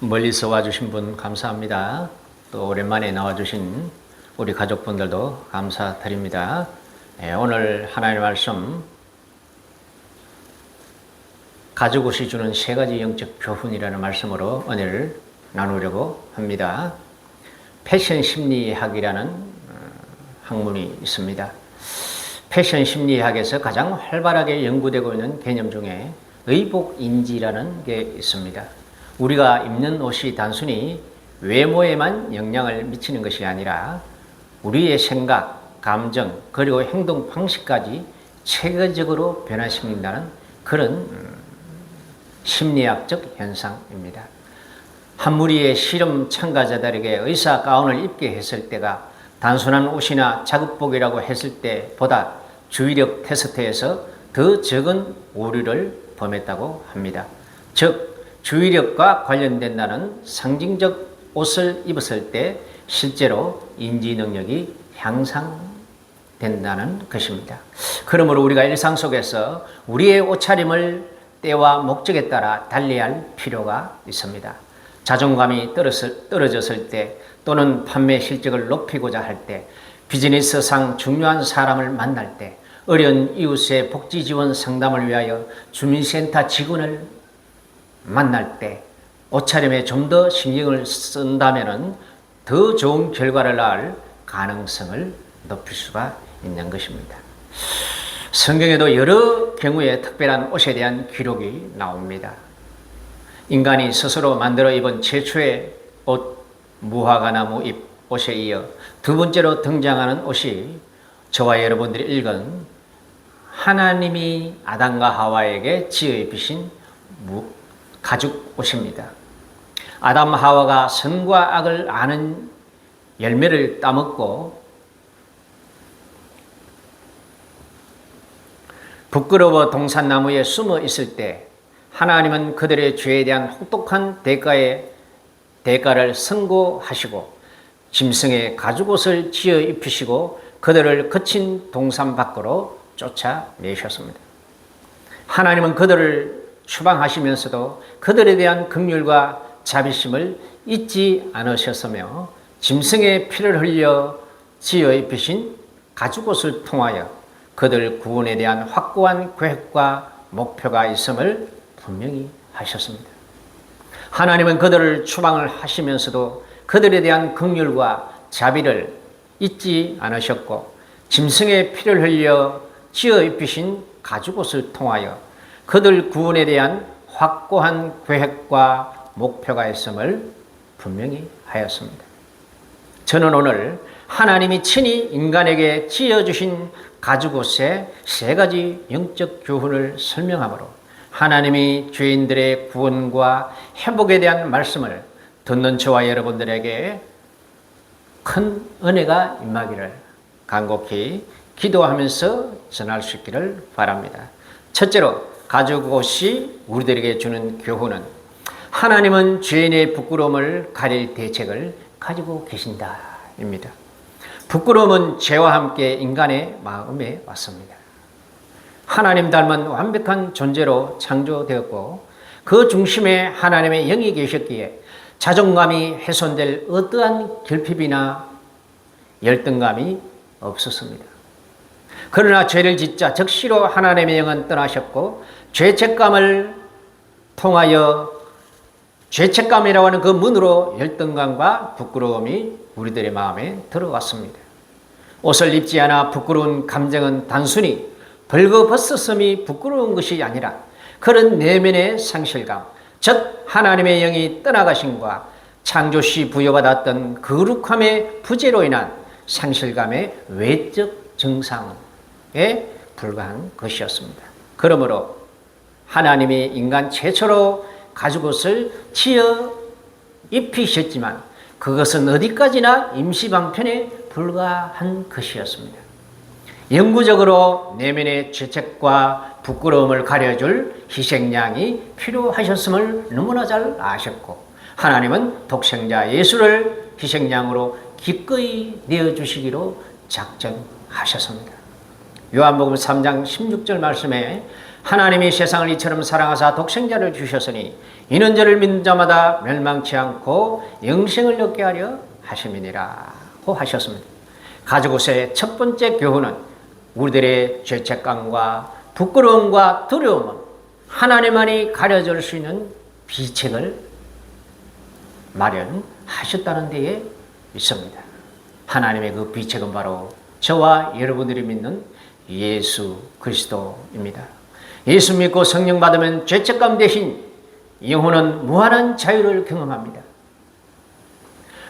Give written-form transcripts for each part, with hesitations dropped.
멀리서 와주신 분 감사합니다. 또 오랜만에 나와주신 우리 가족분들도 감사드립니다. 오늘 하나님의 말씀, 가죽옷이 주는 세 가지 영적 교훈이라는 말씀으로 은혜를 나누려고 합니다. 패션 심리학이라는 학문이 있습니다. 패션 심리학에서 가장 활발하게 연구되고 있는 개념 중에 의복인지라는 게 있습니다. 우리가 입는 옷이 단순히 외모에만 영향을 미치는 것이 아니라 우리의 생각, 감정, 그리고 행동 방식까지 체계적으로 변화시킨다는 그런 심리학적 현상입니다. 한 무리의 실험 참가자들에게 의사 가운을 입게 했을 때가 단순한 옷이나 작업복이라고 했을 때보다 주의력 테스트에서 더 적은 오류를 범했다고 합니다. 즉, 주의력과 관련된다는 상징적 옷을 입었을 때 실제로 인지 능력이 향상된다는 것입니다. 그러므로 우리가 일상 속에서 우리의 옷차림을 때와 목적에 따라 달리해야 할 필요가 있습니다. 자존감이 떨어졌을 때 또는 판매 실적을 높이고자 할 때, 비즈니스상 중요한 사람을 만날 때, 어려운 이웃의 복지 지원 상담을 위하여 주민센터 직원을 만날 때 옷차림에 좀 더 신경을 쓴다면 더 좋은 결과를 낳을 가능성을 높일 수가 있는 것입니다. 성경에도 여러 경우에 특별한 옷에 대한 기록이 나옵니다. 인간이 스스로 만들어 입은 최초의 옷, 무화과나무 잎 옷에 이어 두 번째로 등장하는 옷이 저와 여러분들이 읽은 하나님이 아담과 하와에게 지어 입히신 가죽 옷입니다. 아담 하와가 선과 악을 아는 열매를 따먹고 부끄러워 동산나무에 숨어 있을 때 하나님은 그들의 죄에 대한 혹독한 대가를 선고하시고 짐승의 가죽옷을 지어 입히시고 그들을 거친 동산 밖으로 쫓아내셨습니다. 하나님은 그들을 추방하시면서도 그들에 대한 긍휼과 자비심을 잊지 않으셨으며 짐승의 피를 흘려 지어 입히신 가죽옷을 통하여 그들 구원에 대한 확고한 계획과 목표가 있음을 분명히 하셨습니다. 하나님은 그들을 추방을 하시면서도 그들에 대한 긍휼과 자비를 잊지 않으셨고 짐승의 피를 흘려 지어 입히신 가죽옷을 통하여 그들 구원에 대한 확고한 계획과 목표가 있음을 분명히 하였습니다. 저는 오늘 하나님이 친히 인간에게 지어주신 가죽옷의 세 가지 영적 교훈을 설명하므로 하나님이 죄인들의 구원과 회복에 대한 말씀을 듣는 저와 여러분들에게 큰 은혜가 임하기를 간곡히 기도하면서 전할 수 있기를 바랍니다. 첫째로, 가죽옷이 우리들에게 주는 교훈은 하나님은 죄인의 부끄러움을 가릴 대책을 가지고 계신다입니다. 부끄러움은 죄와 함께 인간의 마음에 왔습니다. 하나님 닮은 완벽한 존재로 창조되었고 그 중심에 하나님의 영이 계셨기에 자존감이 훼손될 어떠한 결핍이나 열등감이 없었습니다. 그러나 죄를 짓자 적시로 하나님의 영은 떠나셨고 죄책감을 통하여 죄책감이라고 하는 그 문으로 열등감과 부끄러움이 우리들의 마음에 들어왔습니다. 옷을 입지 않아 부끄러운 감정은 단순히 벌거벗었음이 부끄러운 것이 아니라 그런 내면의 상실감, 즉 하나님의 영이 떠나가심과 창조시 부여받았던 거룩함의 부재로 인한 상실감의 외적 증상에 불과한 것이었습니다. 그러므로 하나님이 인간 최초로 가죽옷을 지어 입히셨지만 그것은 어디까지나 임시방편에 불과한 것이었습니다. 영구적으로 내면의 죄책과 부끄러움을 가려줄 희생양이 필요하셨음을 너무나 잘 아셨고 하나님은 독생자 예수를 희생양으로 기꺼이 내어주시기로 작정하셨습니다. 요한복음 3장 16절 말씀에 하나님이 세상을 이처럼 사랑하사 독생자를 주셨으니 이는 저를 믿는 자마다 멸망치 않고 영생을 얻게 하려 하심이니라고 하셨습니다. 가죽옷의 첫 번째 교훈은 우리들의 죄책감과 부끄러움과 두려움은 하나님만이 가려줄 수 있는 비책을 마련하셨다는 데에 있습니다. 하나님의 그 비책은 바로 저와 여러분들이 믿는 예수 그리스도입니다. 예수 믿고 성령 받으면 죄책감 대신 영혼은 무한한 자유를 경험합니다.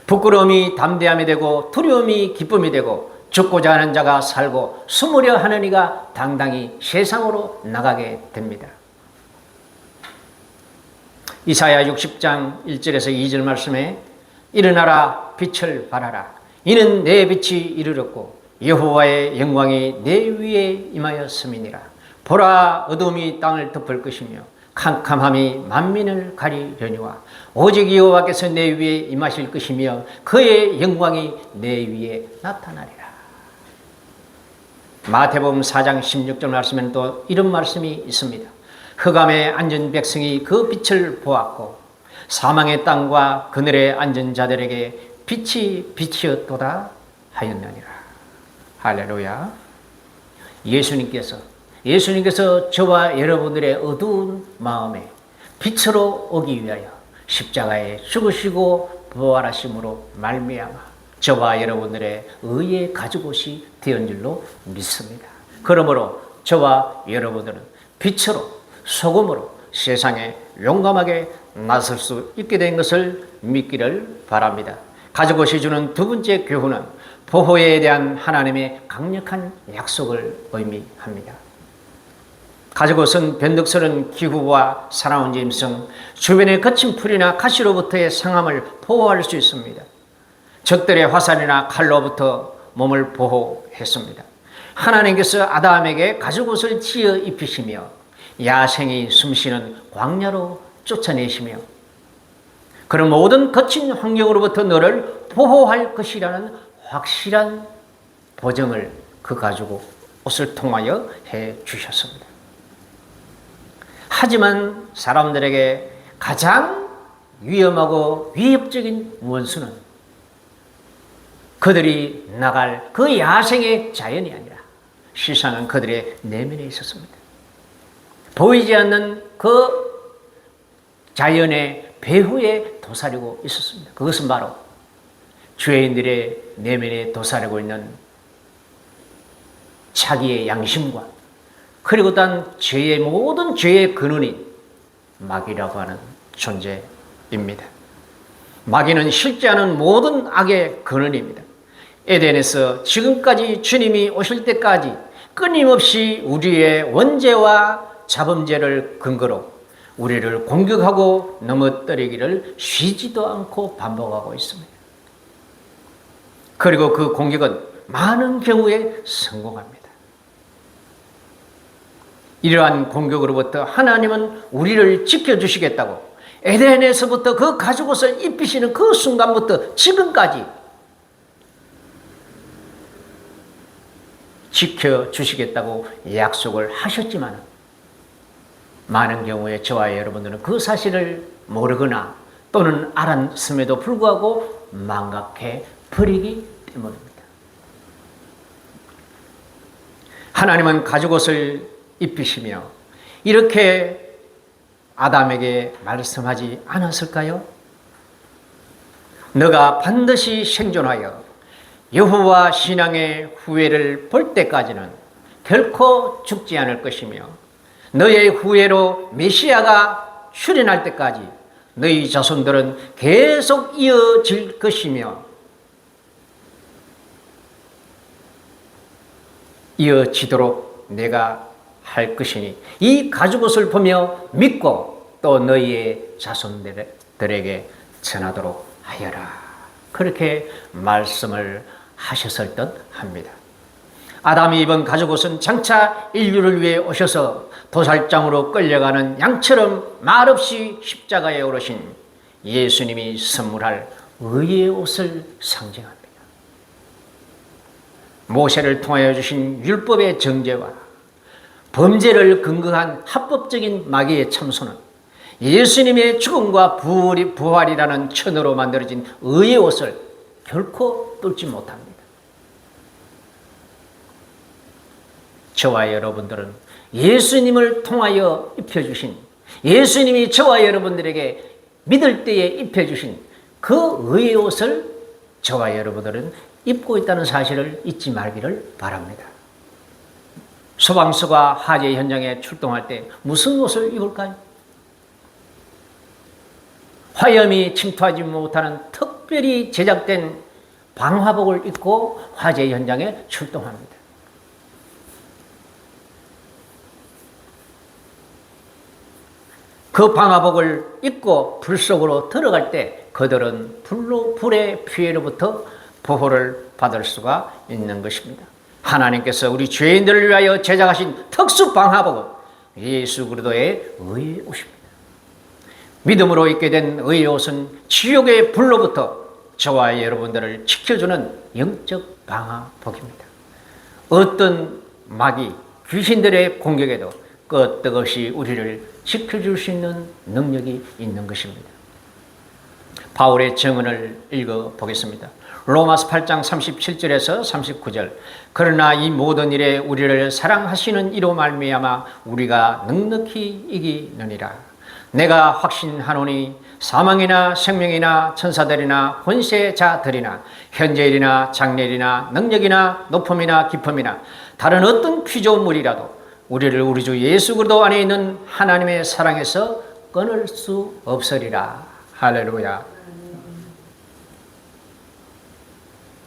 부끄러움이 담대함이 되고 두려움이 기쁨이 되고 죽고자 하는 자가 살고 숨으려 하는 이가 당당히 세상으로 나가게 됩니다. 이사야 60장 1절에서 2절 말씀에 일어나라 빛을 발하라 이는 내 빛이 이르렀고 여호와의 영광이 내 위에 임하였음이니라. 보라 어둠이 땅을 덮을 것이며 캄캄함이 만민을 가리려니와 오직 여호와께서 내 위에 임하실 것이며 그의 영광이 내 위에 나타나리라. 마태복음 4장 16절 말씀에는 또 이런 말씀이 있습니다. 흑암에 앉은 백성이 그 빛을 보았고 사망의 땅과 그늘에 앉은 자들에게 빛이 빛이었도다 하였느니라. 할렐루야. 예수님께서 저와 여러분들의 어두운 마음에 빛으로 오기 위하여 십자가에 죽으시고 부활하심으로 말미암아 저와 여러분들의 의의 가죽옷이 되은 줄로 믿습니다. 그러므로 저와 여러분들은 빛으로 소금으로 세상에 용감하게 나설 수 있게 된 것을 믿기를 바랍니다. 가죽옷이 주는 두 번째 교훈은 보호에 대한 하나님의 강력한 약속을 의미합니다. 가죽옷은 변덕스러운 기후와 살아온 짐승, 주변의 거친 풀이나 가시로부터의 상함을 보호할 수 있습니다. 적들의 화살이나 칼로부터 몸을 보호했습니다. 하나님께서 아담에게 가죽옷을 지어 입히시며 야생이 숨쉬는 광야로 쫓아내시며 그런 모든 거친 환경으로부터 너를 보호할 것이라는 확실한 보증을 그 가죽옷을 통하여 해 주셨습니다. 하지만 사람들에게 가장 위험하고 위협적인 원수는 그들이 나갈 그 야생의 자연이 아니라 실상은 그들의 내면에 있었습니다. 보이지 않는 그 자연의 배후에 도사리고 있었습니다. 그것은 바로 죄인들의 내면에 도사리고 있는 자기의 양심과 그리고 또한 모든 죄의 근원인 마귀라고 하는 존재입니다. 마귀는 실제하는 모든 악의 근원입니다. 에덴에서 지금까지 주님이 오실 때까지 끊임없이 우리의 원죄와 자범죄를 근거로 우리를 공격하고 넘어뜨리기를 쉬지도 않고 반복하고 있습니다. 그리고 그 공격은 많은 경우에 성공합니다. 이러한 공격으로부터 하나님은 우리를 지켜주시겠다고 에덴에서부터 그 가죽옷을 입히시는 그 순간부터 지금까지 지켜주시겠다고 약속을 하셨지만 많은 경우에 저와 여러분들은 그 사실을 모르거나 또는 알았음에도 불구하고 망각해 버리기 때문입니다. 하나님은 가죽옷을 입히시며 이렇게 아담에게 말씀하지 않았을까요? 너가 반드시 생존하여 여호와 신앙의 후예를 볼 때까지는 결코 죽지 않을 것이며 너의 후예로 메시아가 출현할 때까지 너희 자손들은 계속 이어질 것이며 이어지도록 내가 할 것이니 이 가죽옷을 보며 믿고 또 너희의 자손들에게 전하도록 하여라. 그렇게 말씀을 하셨을 듯 합니다. 아담이 입은 가죽옷은 장차 인류를 위해 오셔서 도살장으로 끌려가는 양처럼 말없이 십자가에 오르신 예수님이 선물할 의의 옷을 상징합니다. 모세를 통하여 주신 율법의 정죄와 범죄를 근거한 합법적인 마귀의 참소는 예수님의 죽음과 부활이라는 천으로 만들어진 의의 옷을 결코 뚫지 못합니다. 저와 여러분들은 예수님을 통하여 입혀주신, 예수님이 저와 여러분들에게 믿을 때에 입혀주신 그 의의 옷을 저와 여러분들은 입고 있다는 사실을 잊지 말기를 바랍니다. 소방서가 화재 현장에 출동할 때 무슨 옷을 입을까요? 화염이 침투하지 못하는 특별히 제작된 방화복을 입고 화재 현장에 출동합니다. 그 방화복을 입고 불 속으로 들어갈 때 그들은 불의 피해로부터 보호를 받을 수가 있는 것입니다. 하나님께서 우리 죄인들을 위하여 제작하신 특수 방화복은 예수 그리스도의 의의 옷입니다. 믿음으로 입게 된 의의 옷은 지옥의 불로부터 저와 여러분들을 지켜주는 영적 방화복입니다. 어떤 마귀, 귀신들의 공격에도 끄떡없이 우리를 지켜줄 수 있는 능력이 있는 것입니다. 바울의 증언을 읽어보겠습니다. 로마서 8장 37절에서 39절. 그러나 이 모든 일에 우리를 사랑하시는 이로 말미암아 우리가 넉넉히 이기느니라. 내가 확신하노니 사망이나 생명이나 천사들이나 권세자들이나 현재일이나 장래일이나 능력이나 높음이나 깊음이나 다른 어떤 피조물이라도 우리를 우리 주 예수 그리스도 안에 있는 하나님의 사랑에서 끊을 수 없으리라. 할렐루야.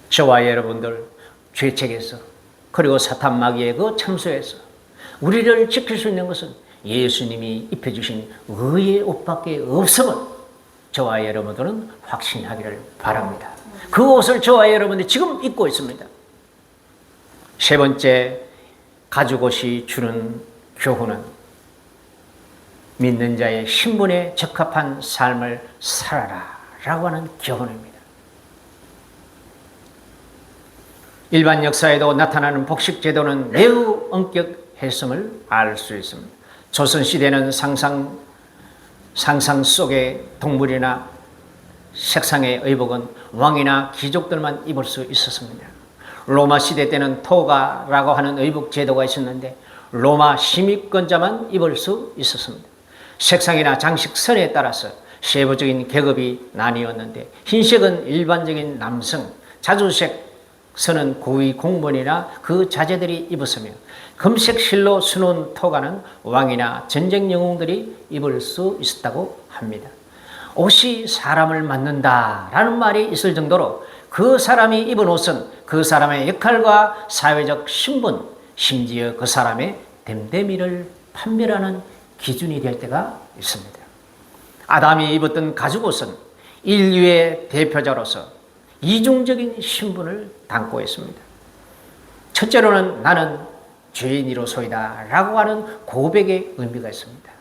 저와 여러분들 죄책에서 그리고 사탄 마귀의 그 참소에서 우리를 지킬 수 있는 것은 예수님이 입혀주신 의의 옷밖에 없음을 저와 여러분들은 확신하기를 바랍니다. 그 옷을 저와 여러분들이 지금 입고 있습니다. 세 번째, 가죽옷이 주는 교훈은 믿는 자의 신분에 적합한 삶을 살아라 라고 하는 교훈입니다. 일반 역사에도 나타나는 복식 제도는 매우 엄격했음을 알 수 있습니다. 조선시대는 상상 속의 동물이나 색상의 의복은 왕이나 귀족들만 입을 수 있었습니다. 로마 시대 때는 토가라고 하는 의복 제도가 있었는데 로마 시민권자만 입을 수 있었습니다. 색상이나 장식선에 따라서 세부적인 계급이 나뉘었는데 흰색은 일반적인 남성, 자주색 선은 고위 공무원이나 그 자제들이 입었으며 금색 실로 수놓은 토가는 왕이나 전쟁 영웅들이 입을 수 있었다고 합니다. 옷이 사람을 맞는다라는 말이 있을 정도로 그 사람이 입은 옷은 그 사람의 역할과 사회적 신분, 심지어 그 사람의 됨됨이를 판별하는 기준이 될 때가 있습니다. 아담이 입었던 가죽옷은 인류의 대표자로서 이중적인 신분을 담고 있습니다. 첫째로는 나는 죄인이로소이다 라고 하는 고백의 의미가 있습니다.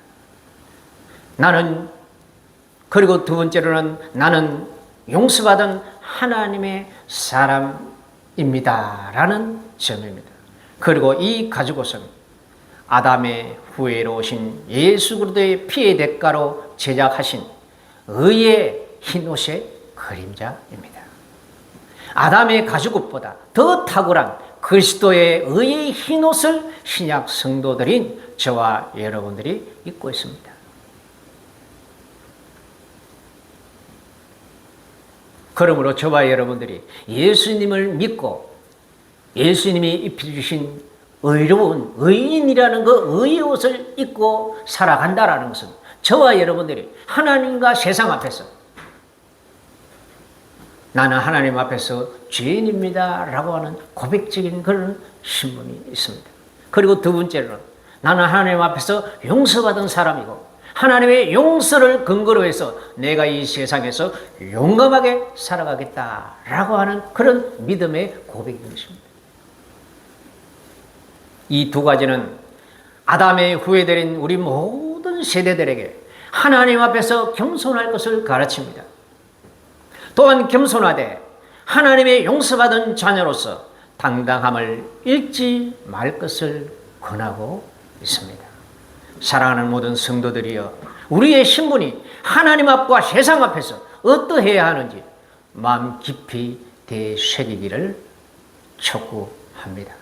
그리고 두 번째로는 나는 용서받은 하나님의 사람입니다 라는 점입니다. 그리고 이 가죽옷은 아담의 후예로 오신 예수 그리스도의 피의 대가로 제작하신 의의 흰옷의 그림자입니다. 아담의 가죽옷보다 더 탁월한 그리스도의 의의 흰옷을 신약 성도들인 저와 여러분들이 입고 있습니다. 그러므로 저와 여러분들이 예수님을 믿고 예수님이 입혀주신 의로운 의인이라는 그 의의 옷을 입고 살아간다라는 것은 저와 여러분들이 하나님과 세상 앞에서 나는 하나님 앞에서 죄인입니다 라고 하는 고백적인 그런 신분이 있습니다. 그리고 두 번째로는 나는 하나님 앞에서 용서받은 사람이고 하나님의 용서를 근거로 해서 내가 이 세상에서 용감하게 살아가겠다라고 하는 그런 믿음의 고백인 것입니다. 이 두 가지는 아담의 후예들인 우리 모든 세대들에게 하나님 앞에서 겸손할 것을 가르칩니다. 또한 겸손하되 하나님의 용서받은 자녀로서 당당함을 잃지 말 것을 권하고 있습니다. 사랑하는 모든 성도들이여, 우리의 신분이 하나님 앞과 세상 앞에서 어떠해야 하는지 마음 깊이 되새기기를 촉구합니다.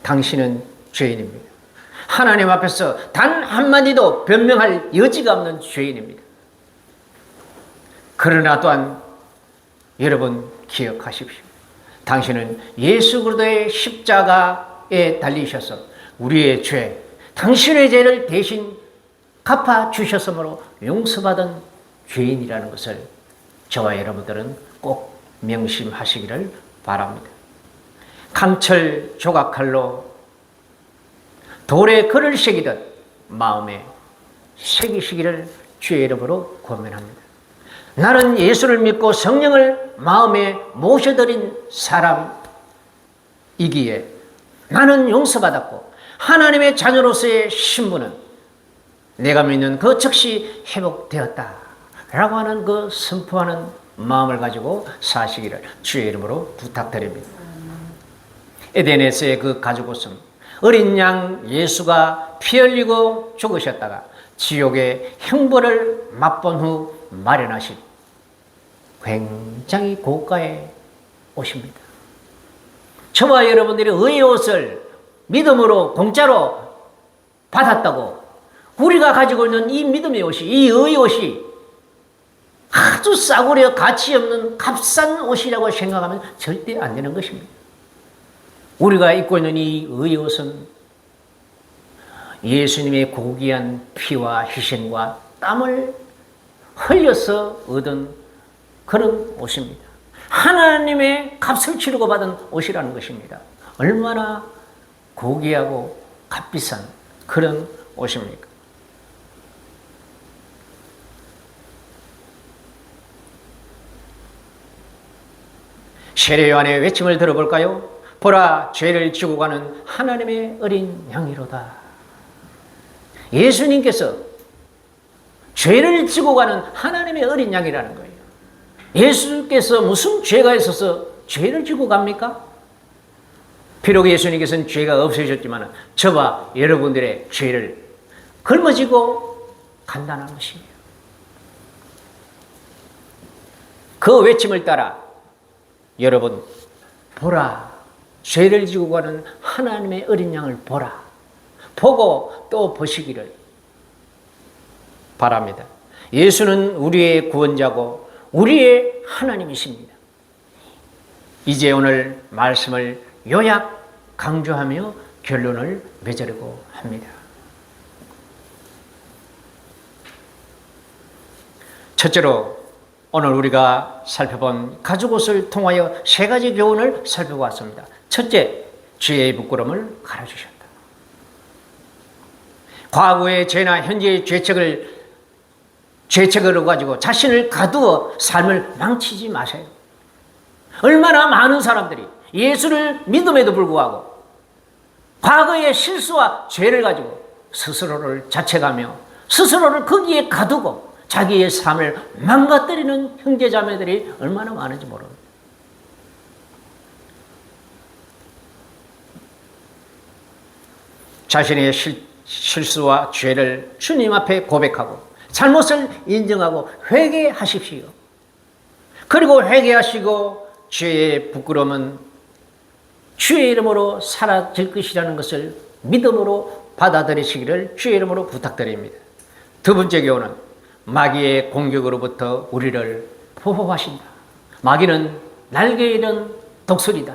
당신은 죄인입니다. 하나님 앞에서 단 한마디도 변명할 여지가 없는 죄인입니다. 그러나 또한 여러분 기억하십시오. 당신은 예수 그리스도의 십자가에 달리셔서 우리의 죄, 당신의 죄를 대신 갚아 주셨으므로 용서받은 죄인이라는 것을 저와 여러분들은 꼭 명심하시기를 바랍니다. 강철 조각칼로 돌에 글을 새기듯 마음에 새기시기를 주의 이름으로 권면합니다. 나는 예수를 믿고 성령을 마음에 모셔드린 사람이기에 나는 용서받았고 하나님의 자녀로서의 신분은 내가 믿는 그 즉시 회복되었다 라고 하는 그 선포하는 마음을 가지고 사시기를 주의 이름으로 부탁드립니다. 에덴에서의 그 가죽옷은 어린 양 예수가 피 흘리고 죽으셨다가 지옥의 형벌을 맛본 후 마련하신 굉장히 고가의 옷입니다. 저와 여러분들이 의의 옷을 믿음으로 공짜로 받았다고 우리가 가지고 있는 이 믿음의 옷이, 이 의의 옷이 아주 싸구려 가치 없는 값싼 옷이라고 생각하면 절대 안 되는 것입니다. 우리가 입고 있는 이 의의 옷은 예수님의 고귀한 피와 희생과 땀을 흘려서 얻은 그런 옷입니다. 하나님의 값을 치르고 받은 옷이라는 것입니다. 얼마나 고귀하고 값비싼 그런 옷입니까? 세례 요한의 외침을 들어볼까요? 보라, 죄를 지고 가는 하나님의 어린 양이로다. 예수님께서 죄를 지고 가는 하나님의 어린 양이라는 거예요. 예수께서 무슨 죄가 있어서 죄를 지고 갑니까? 비록 예수님께서는 죄가 없으셨지만 저와 여러분들의 죄를 걸머지고 간다는 것이에요. 그 외침을 따라 여러분, 보라, 죄를 지고 가는 하나님의 어린 양을 보라. 보고 또 보시기를 바랍니다. 예수는 우리의 구원자고 우리의 하나님이십니다. 이제 오늘 말씀을 요약 강조하며 결론을 맺으려고 합니다. 첫째로 오늘 우리가 살펴본 가죽옷을 통하여 세 가지 교훈을 살펴보았습니다. 첫째, 죄의 부끄러움을 가려주셨다. 과거의 죄나 현재의 죄책을 가지고 자신을 가두어 삶을 망치지 마세요. 얼마나 많은 사람들이 예수를 믿음에도 불구하고 과거의 실수와 죄를 가지고 스스로를 자책하며 스스로를 거기에 가두고 자기의 삶을 망가뜨리는 형제자매들이 얼마나 많은지 모릅니다. 자신의 실수와 죄를 주님 앞에 고백하고 잘못을 인정하고 회개하십시오. 그리고 회개하시고 죄의 부끄러움은 주의 이름으로 사라질 것이라는 것을 믿음으로 받아들이시기를 주의 이름으로 부탁드립니다. 두 번째 교훈은 마귀의 공격으로부터 우리를 보호하신다. 마귀는 날개 잃은 독수리다.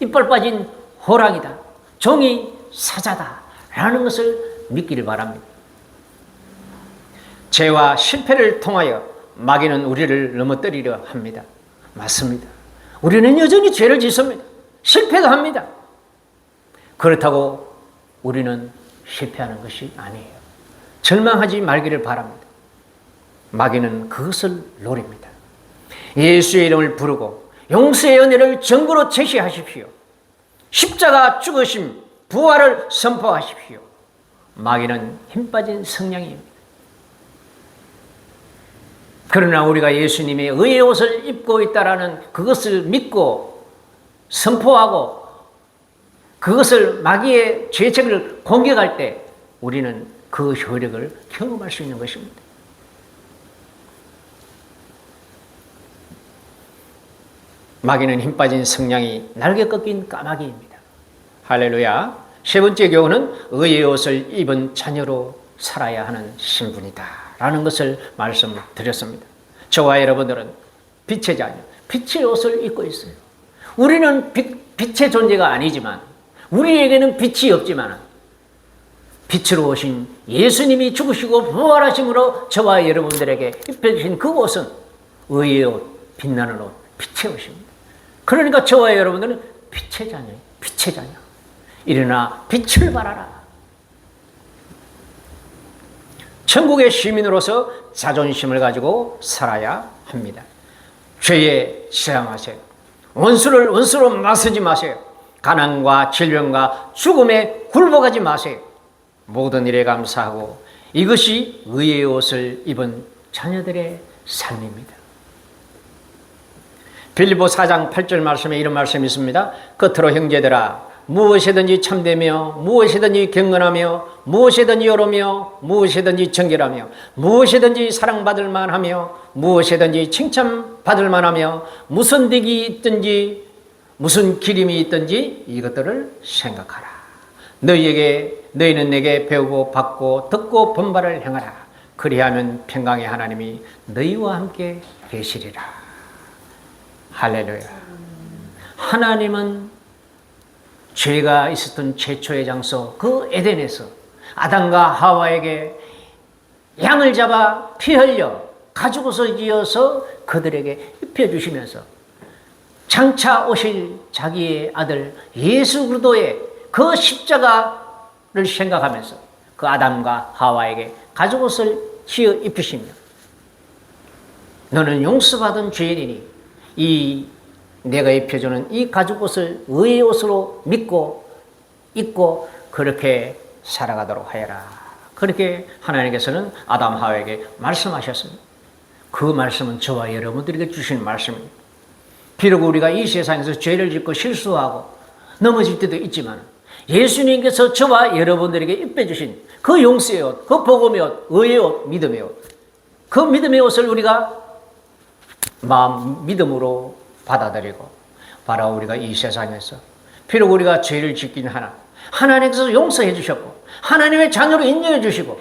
이빨 빠진 호랑이다. 종이 사자다. 라는 것을 믿기를 바랍니다. 죄와 실패를 통하여 마귀는 우리를 넘어뜨리려 합니다. 맞습니다. 우리는 여전히 죄를 짓습니다. 실패도 합니다. 그렇다고 우리는 실패하는 것이 아니에요. 절망하지 말기를 바랍니다. 마귀는 그것을 노립니다. 예수의 이름을 부르고 용서의 은혜를 증거로 제시하십시오. 십자가 죽으심, 부활을 선포하십시오. 마귀는 힘 빠진 성령입니다. 그러나 우리가 예수님의 의의 옷을 입고 있다라는 그것을 믿고 선포하고 그것을 마귀의 죄책을 공격할 때 우리는 그 효력을 경험할 수 있는 것입니다. 마귀는 힘 빠진 성냥이 날개 꺾인 까마귀입니다. 할렐루야. 세 번째 교훈은 의의 옷을 입은 자녀로 살아야 하는 신분이다 라는 것을 말씀드렸습니다. 저와 여러분들은 빛의 자녀, 빛의 옷을 입고 있어요. 우리는 빛의 존재가 아니지만, 우리에게는 빛이 없지만 빛으로 오신 예수님이 죽으시고 부활하심으로 저와 여러분들에게 입혀주신 그 옷은 의의 옷, 빛나는 옷, 빛의 옷입니다. 그러니까 저와 여러분들은 빛의 자녀예요. 빛의 자녀. 일어나 빛을 발하라. 천국의 시민으로서 자존심을 가지고 살아야 합니다. 죄에 시행하세요. 원수를 원수로 맞서지 마세요. 가난과 질병과 죽음에 굴복하지 마세요. 모든 일에 감사하고, 이것이 의의 옷을 입은 자녀들의 삶입니다. 빌립보 4장 8절 말씀에 이런 말씀이 있습니다. 끝으로 형제들아, 무엇이든지 참되며 무엇이든지 경건하며 무엇이든지 여로며 무엇이든지 정결하며 무엇이든지 사랑받을 만하며 무엇이든지 칭찬받을 만하며 무슨 덕이 있든지 무슨 기림이 있든지 이것들을 생각하라. 너희는 내게 배우고 받고 듣고 본바를 행하라. 그리하면 평강의 하나님이 너희와 함께 계시리라. 할렐루야. 하나님은 죄가 있었던 최초의 장소 그 에덴에서 아담과 하와에게 양을 잡아 피 흘려 가죽옷을 지어서 그들에게 입혀주시면서 장차 오실 자기의 아들 예수 그리스도의 그 십자가를 생각하면서 그 아담과 하와에게 가죽옷을 지어 입히시며, 너는 용서받은 죄인이니 이 내가 입혀주는 이 가죽옷을 의의 옷으로 믿고 입고 그렇게 살아가도록 하여라. 그렇게 하나님께서는 아담 하와에게 말씀하셨습니다. 그 말씀은 저와 여러분들에게 주신 말씀입니다. 비록 우리가 이 세상에서 죄를 짓고 실수하고 넘어질 때도 있지만, 예수님께서 저와 여러분들에게 입혀주신 그 용서의 옷, 그 복음의 옷, 의의 옷, 믿음의 옷, 그 믿음의 옷을 우리가 믿음으로 받아들이고, 바로 우리가 이 세상에서 비록 우리가 죄를 짓긴 하나 하나님께서 용서해 주셨고 하나님의 자녀로 인정해 주시고,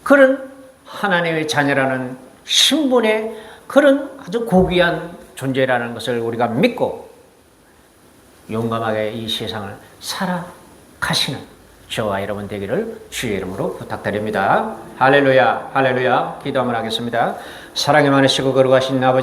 그런 하나님의 자녀라는 신분의 그런 아주 고귀한 존재라는 것을 우리가 믿고 용감하게 이 세상을 살아가시는 저와 여러분 되기를 주의 이름으로 부탁드립니다. 할렐루야, 할렐루야. 기도 한번 하겠습니다. 사랑이 많으시고 거룩하신 아버지